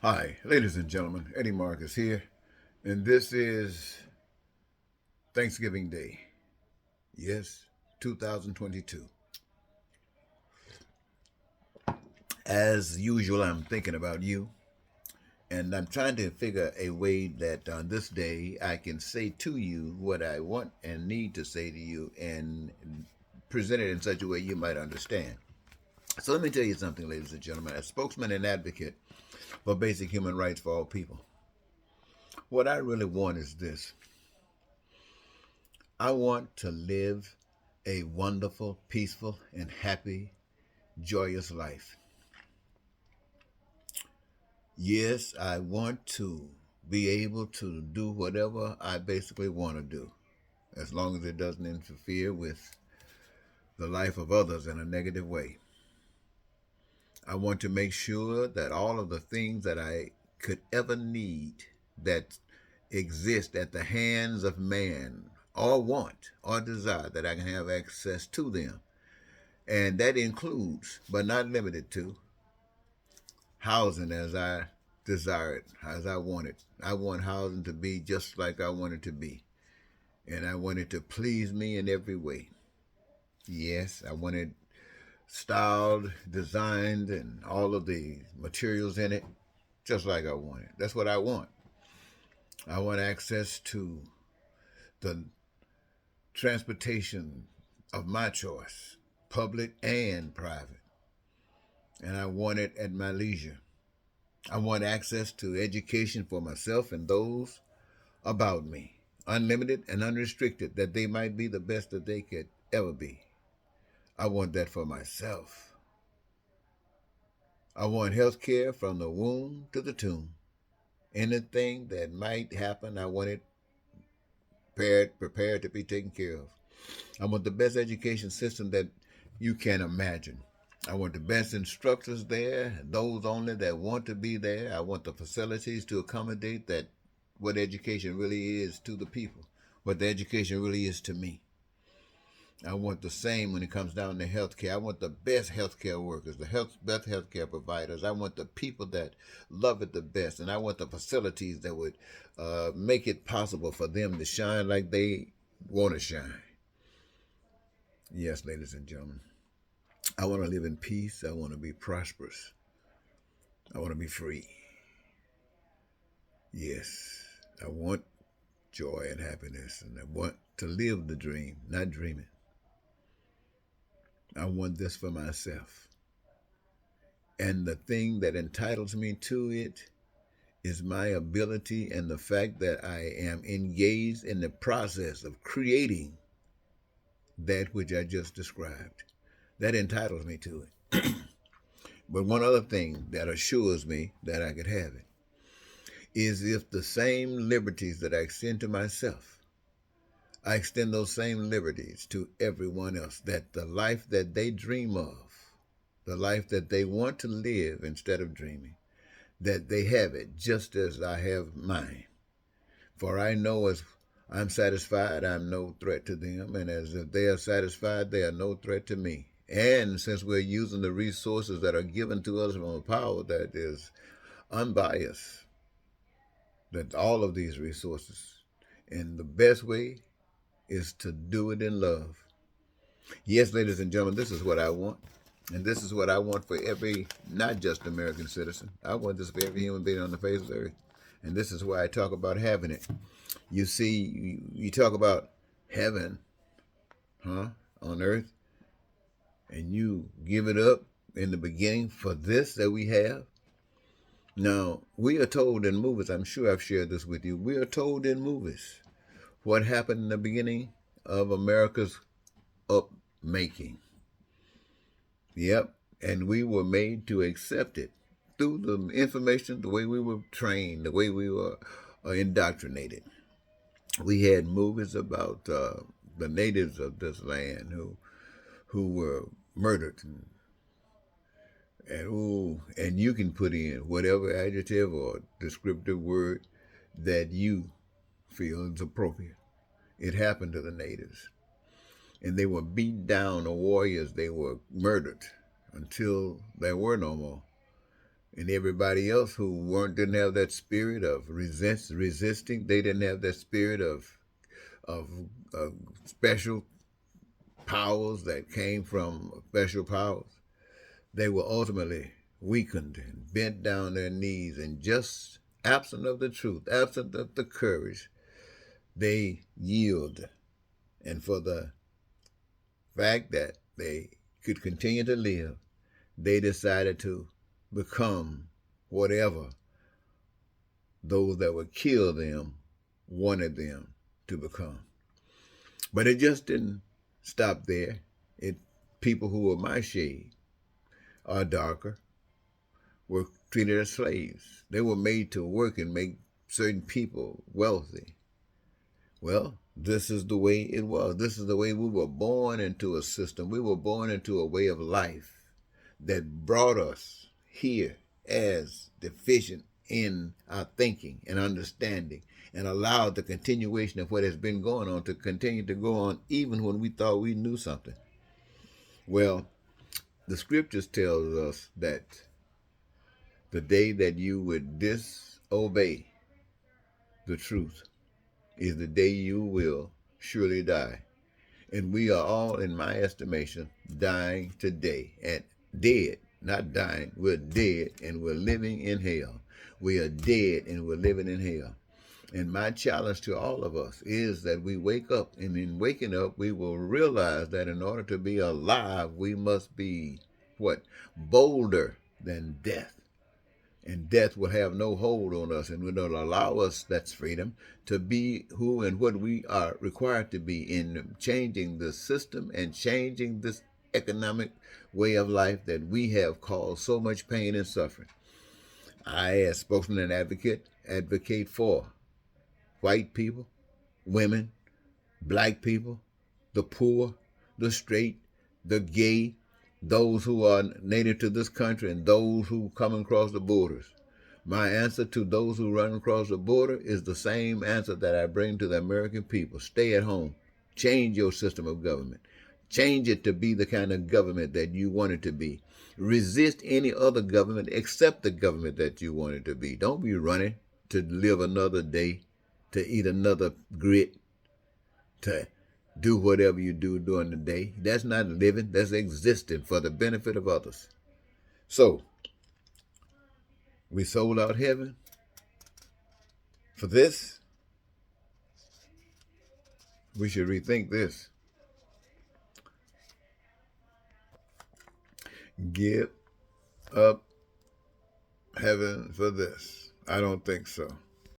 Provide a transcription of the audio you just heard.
Hi, ladies and gentlemen. Eddie Marcus here, and this is Thanksgiving Day. Yes, 2022. As usual, I'm thinking about you, and I'm trying to figure a way that on this day I can say to you what I want and need to say to you and present it in such a way you might understand. So let me tell you something, ladies and gentlemen. As spokesman and advocate for basic human rights for all people, what I really want is this. I want to live a wonderful, peaceful, and happy, joyous life. Yes, I want to be able to do whatever I basically want to do, as long as it doesn't interfere with the life of others in a negative way. I want to make sure that all of the things that I could ever need that exist at the hands of man or want or desire, that I can have access to them. And that includes, but not limited to, housing as I desire it, as I want it. I want housing to be just like I want it to be. And I want it to please me in every way. Yes, I want it styled, designed, and all of the materials in it just like I want it. That's what I want. I want access to the transportation of my choice, public and private. And I want it at my leisure. I want access to education for myself and those about me, unlimited and unrestricted, that they might be the best that they could ever be. I want that for myself. I want health care from the womb to the tomb. Anything that might happen, I want it prepared to be taken care of. I want the best education system that you can imagine. I want the best instructors there, those only that want to be there. I want the facilities to accommodate that, what education really is to the people, what the education really is to me. I want the same when it comes down to healthcare. I want the best healthcare workers, best healthcare providers. I want the people that love it the best, and I want the facilities that would make it possible for them to shine like they want to shine. Yes, ladies and gentlemen, I want to live in peace. I want to be prosperous. I want to be free. Yes, I want joy and happiness, and I want to live the dream, not dream it. I want this for myself. And the thing that entitles me to it is my ability and the fact that I am engaged in the process of creating that which I just described. That entitles me to it. But one other thing that assures me that I could have it is if the same liberties that I extend to myself, I extend those same liberties to everyone else, that the life that they dream of, the life that they want to live instead of dreaming, that they have it just as I have mine. For I know as I'm satisfied, I'm no threat to them, and as if they are satisfied, they are no threat to me. And since we're using the resources that are given to us from a power that is unbiased, that all of these resources, and the best way is to do it in love. Yes, ladies and gentlemen, this is what I want. And this is what I want for every, not just American citizen. I want this for every human being on the face of the earth. And this is why I talk about having it. You see, you talk about heaven, huh, on earth, and you give it up in the beginning for this that we have. Now, we are told in movies, I'm sure I've shared this with you, we are told in movies what happened in the beginning of America's upmaking. Yep, and we were made to accept it through the information, the way we were trained, the way we were indoctrinated. We had movies about the natives of this land who were murdered, and you can put in whatever adjective or descriptive word that you feel is appropriate. It happened to the natives, and they were beat down. The warriors, they were murdered until there were no more. And everybody else who didn't have that spirit of resisting, they didn't have that spirit of special powers that came from special powers. They were ultimately weakened and bent down their knees, and just absent of the truth, absent of the courage, they yield. And for the fact that they could continue to live, they decided to become whatever those that would kill them wanted them to become. But it just didn't stop there. It People who were my shade or darker were treated as slaves. They were made to work and make certain people wealthy. Well, this is the way it was. This is the way we were born into a system. We were born into a way of life that brought us here as deficient in our thinking and understanding, and allowed the continuation of what has been going on to continue to go on even when we thought we knew something. Well, the scriptures tells us that the day that you would disobey the truth is the day you will surely die. And we are all, in my estimation, dying today. And dead, not dying, we're dead and we're living in hell. We are dead and we're living in hell. And my challenge to all of us is that we wake up, and in waking up, we will realize that in order to be alive, we must be what? Bolder than death. And death will have no hold on us, and will allow us, that's freedom, to be who and what we are required to be in changing the system and changing this economic way of life that we have caused so much pain and suffering. I, as spokesman and advocate for white people, women, black people, the poor, the straight, the gay, those who are native to this country, and those who come across the borders. My answer to those who run across the border is the same answer that I bring to the American people. Stay at home. Change your system of government. Change it to be the kind of government that you want it to be. Resist any other government except the government that you want it to be. Don't be running to live another day, to eat another grit, to do whatever you do during the day. That's not living, that's existing for the benefit of others. So, we sold out heaven for this. We should rethink this. Give up heaven for this. I don't think so.